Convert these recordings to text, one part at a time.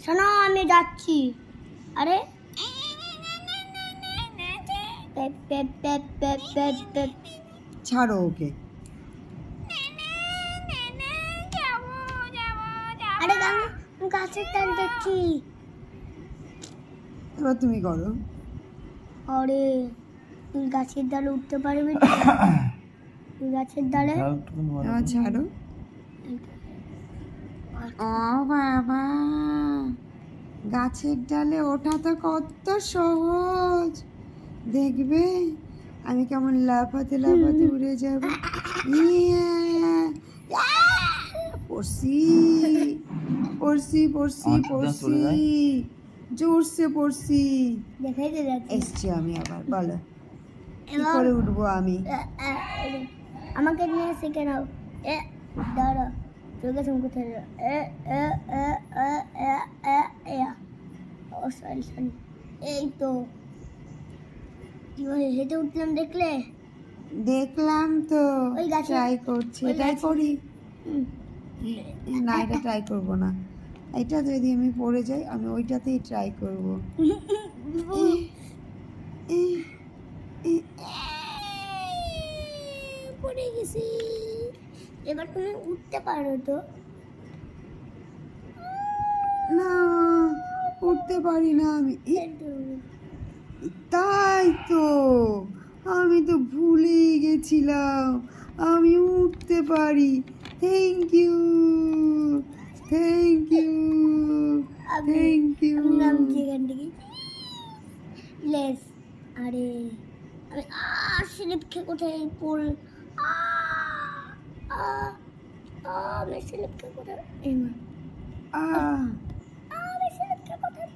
শোনো আমি যাচ্ছি। আরে ছাড়ো ওকে। আরে আমি গাছের ডাল দেখছি। এবার তুমি করো। আরে তুই গাছের ডালে উঠতে পারবি? তুই গাছের ডালে এবার ছাড়ো। ও বাবা, গাছের ডালে ওঠা তো কত সহজ। দেখবে আমি কেমন লাফাতে লাফাতে উড়ে যাব। পড়ছি পড়ছি পড়ছি পড়ছি, জোরসে পড়ছি। দেখাইতে যাচ্ছি এসছি আমি আবার। বলো কি করে উঠবো আমি? আমাকে নিয়ে শিখে নাও। দাঁড়া তোর কাছে কোথায়? ও সরি সরি। এই তো কিভাবে হেঁটে উঠলাম দেখলে? দেখলাম তো, ওই গাছে ট্রাই করছি। এটাই করি না, এটা ট্রাই করব না। এটা যদি আমি পড়ে যাই আমি ওইটাতেই ট্রাই করব। পড়ে গেছি। এবার তুমি উঠতে পারো তো? না, উঠতে পারি না আমি। তাই তো, আমি তো ভুলেই গেছিলাম আমি উঠতে পারি। Thank you thank you thank you. নামছি এখান থেকে। লেস। আরে আমি স্লিপ খেয়ে কোথায় পড়। আমি স্লিপ খেয়ে কোথায়? আমি স্লিপ খেয়ে কোথায়?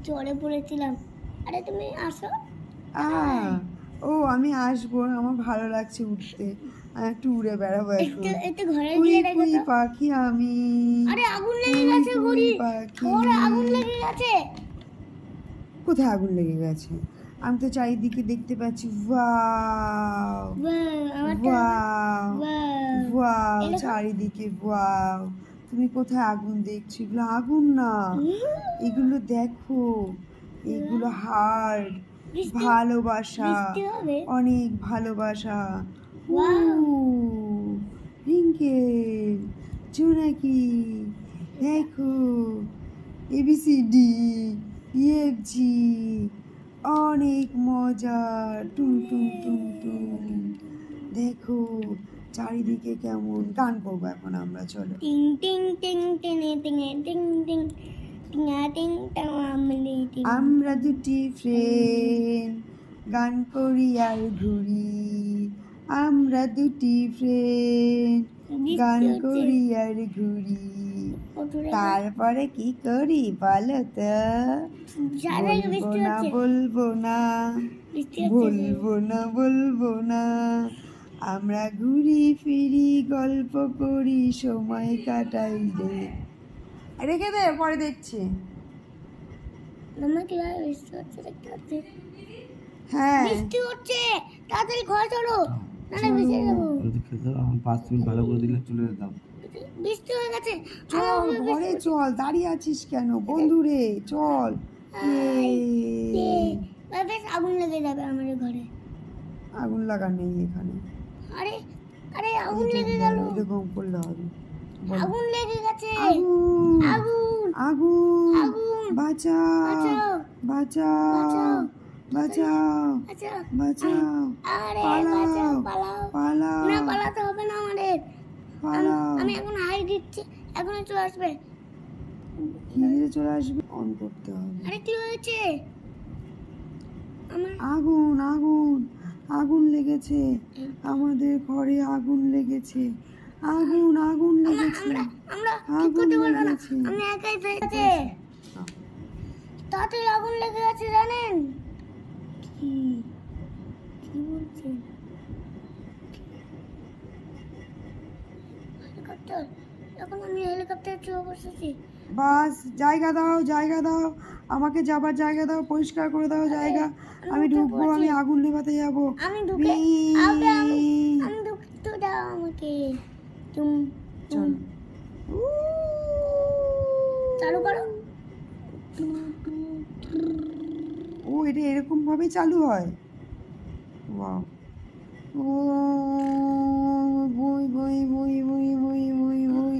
জলে পড়েছিলাম। আরে তুমি আসো। ও আমি আসবো, আমার ভালো লাগছে উঠতে। আমি একটু উড়ে বেড়াবো এখন। একটু ঘরে কুই গিয়ে দেখো কুই তো। পাখি আমি। আরে আগুন লেগে গেছে ঘড়ি। ঘরে আগুন লেগে গেছে। কোথায় আগুন লেগে গেছে? আমি তো চারিদিকে দেখতে পাচ্ছি। ওয়াও ওয়াও ওয়াও, চারিদিকে ওয়াও। তুমি কোথায় আগুন দেখছো? এগুলো আগুন না, এগুলো দেখো, এগুলো হার্ট, ভালোবাসা, অনেক ভালোবাসা। রিঙ্কেল, জোনাকি, দেখো ABCD EFG, অনেক মজা। টুম টুম টুম টুম। দেখো চারিদিকে কেমন। গান করবো এখন আমরা, চলো। টিং টিং টিং টিং টিং টিং টিং টিং টিং টিং। আমরা দুটি ফ্রেন্ড গান করি আর ঘুরি। আমরা দুটি ফ্রেন্ড গান করি আর ঘুরি। তারপরে কি করি বলো তো? বলবো না বলবো না। আমরা ঘুরি ফিরি গল্প করি সময় কাটাই রে। রেখে দে, পরে দেখছি। হ্যাঁ বৃষ্টি হচ্ছে, তাড়াতাড়ি ঘরে চলো, নাহলে ভিজে যাবো। 5 মিনিট ভালো করে দিলে চলে যেতাম। বৃষ্টি হয়ে গেছে, চল ঘরে চল, দাঁড়িয়ে আছিস কেন? বন্ধুরে চল। আগুন লেগে যাবে আমাদের ঘরে। আগুন লাগা নেই এখানে। আরে আরে আগুন লেগে গেল। এরকম করলে হবে। আগুন লেগে গেছে। আগুন আগুন আগুন আগুন। বাঁচাও বাঁচাও বাঁচাও বাঁচাও। আরে পালাও পালাও। পালাও। না পালাতে হবে না আমাদের। পালাও। আমি এখন হাই দিচ্ছি, এখনই চলে আসবে। ধীরে চলে আসবে, অন করতে হবে। আরে কি হয়েছে? আমার আগুন আগুন আগুন লেগেছে, আমাদের ঘরে আগুন লেগেছে। আগুন আগুন লেগেছে। আমরা আগুন করতে পারবো না, লেগেছে। আমি একাই ফেলেছে। তাতে আগুন লেগে গেছে জানেন? কি কি বলছেন? হেলিকপ্টার, এখন আমি হেলিকপ্টার চলে বসেছি। বাস, জায়গা দাও জায়গা দাও, আমাকে যাবার জায়গা দাও, পরিষ্কার করে দাও জায়গা। আমি ঢুকবো, আমি আগুন নেভাতে যাবো। আমি ঢুকে আমি ঢুকতে দাও আমাকে। তুম চল চালু করো। ও এটা এরকম ভাবে চালু হয়। ওয়াও। ও বই বই বই বই বই বই বই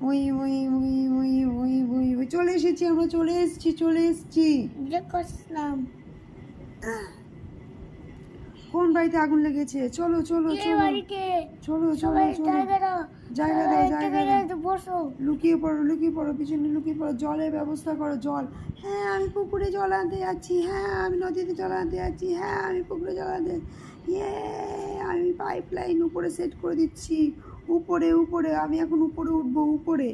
বই বই বই বই বই বই বই চলে এসেছি আমরা, চলে এসেছি। যে করলাম কোন বাড়িতে আগুন লেগেছে? চলো চলো কে চলো বাড়িতে? চলো চলো সবাই চলো জায়গা দাও, জায়গা দাও, জায়গা দাও। দাও, বসো। লুকিয়ে পড়ো পিছনে লুকিয়ে পড়ো, জলের ব্যবস্থা করো। জল, হ্যাঁ আমি পুকুরে জল আনতে যাচ্ছি, হ্যাঁ আমি নদীতে জল আনতে যাচ্ছি, হ্যাঁ আমি পুকুরে জল আনতে, ইয়ে আমি পাইপ লাইন উপরে সেট করে দিচ্ছি। উপরে আমি এখন উপরে উঠবো, উপরে।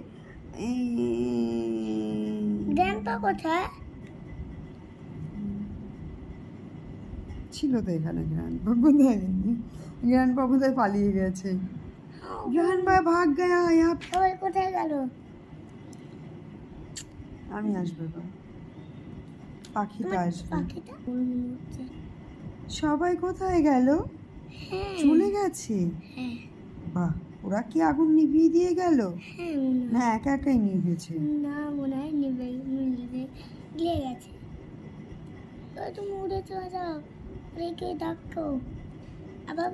গ্র্যান্ডপা কোথায়? ছিল তো এখানে গ্র্যান্ডপা কোথায় পালিয়ে গেছে? গ্র্যান্ডপা ভাগ গয়া। সবাই কোথায় গেল? আমি আসবো এবার, পাখিটা আসবে। পাখিটা সবাই কোথায় গেল? হ্যাঁ চলে গেছে। হ্যাঁ বাহ, ওরা কি আগুন নিভিয়ে দিয়ে গেল? হ্যাঁ না একা একাই নিভেছে? না মনে হয় নিভে গিয়ে গেছে। তুমি উড়ে চলে যাও, রেখে ডাকো। আবার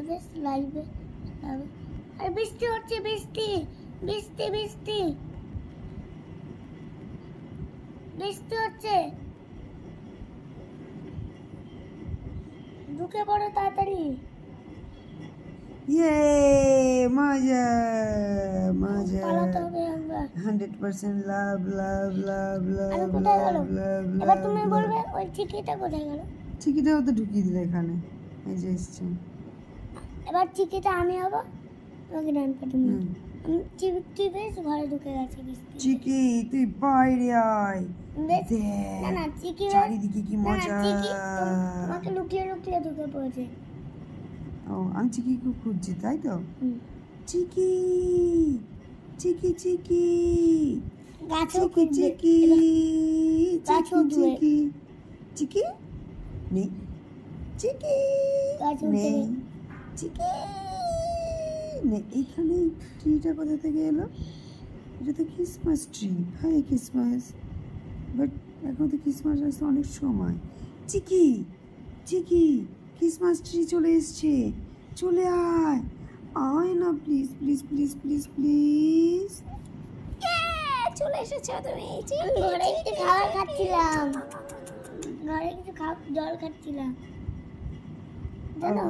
বেশ লাইভে। আর বৃষ্টি হচ্ছে, বৃষ্টি বৃষ্টি বৃষ্টি বৃষ্টি হচ্ছে। ঢুকে পড়ো তাড়াতাড়ি। ইয়ে মজা মজা। পালাতে হবে একবার। 100% লাভ লাভ লাভ লাভ আমি কোথায় গেল? লাভ লাভ এবার তুমি বলবে ওই চিকিটা কোথায় গেল? চিকিটাও তো ঢুকিয়ে দিলে এখানে, এই যে এসছে। এবার চিকিটা আমি হবো, তোমাকে ডান পাঠাবো। হুম। চিকি বেশ ঘরে ঢুকে গেছে বৃষ্টি। চিকি তুই বাইরে আয়, বেশ দেখ না না চিকি চারিদিকে কি না, না, মজা। চিকি তোমাকে লুকিয়ে লুকিয়ে ঢুকে পড়েছে। ও আমি চিকিকে খুঁজছি তাই তো। হুম। চিকি চিকি চিকি গাছেও চিকি খুঁজবে। চিকি গাছও চিকি ধুয়ে। চিকি চিকি নেই, চিকি গাছও নেই, ধুয়ে। চিকি নেই। এইখানে ট্রিটা কোথা থেকে এলো? এটা তো Christmas tree. Hi Christmas, but এখন তো ক্রিসমাস আসতে অনেক সময়। চিকি চিকি ক্রিসমাস ট্রি চলে এসছে, চলে আয়, আয় না please please please please please. চলে এসেছো তুমি। আমি ঘরে একটু খাবার খাচ্ছিলাম, ঘরে কিছু জল খাচ্ছিলাম জানো।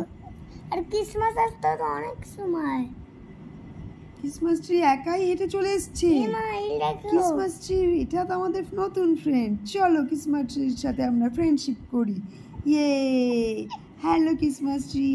আর ক্রিসমাস আসতে তো অনেক সময়। ক্রিসমাস ট্রি একাই হেঁটে চলে এসছে। এ মা এই দেখো। ক্রিসমাস ট্রি, এটা তো আমাদের নতুন ফ্রেন্ড। চলো ক্রিসমাস ট্রির সাথে আমরা ফ্রেন্ডশিপ করি। ইয়ে হ্যালো ক্রিসমাস ট্রি।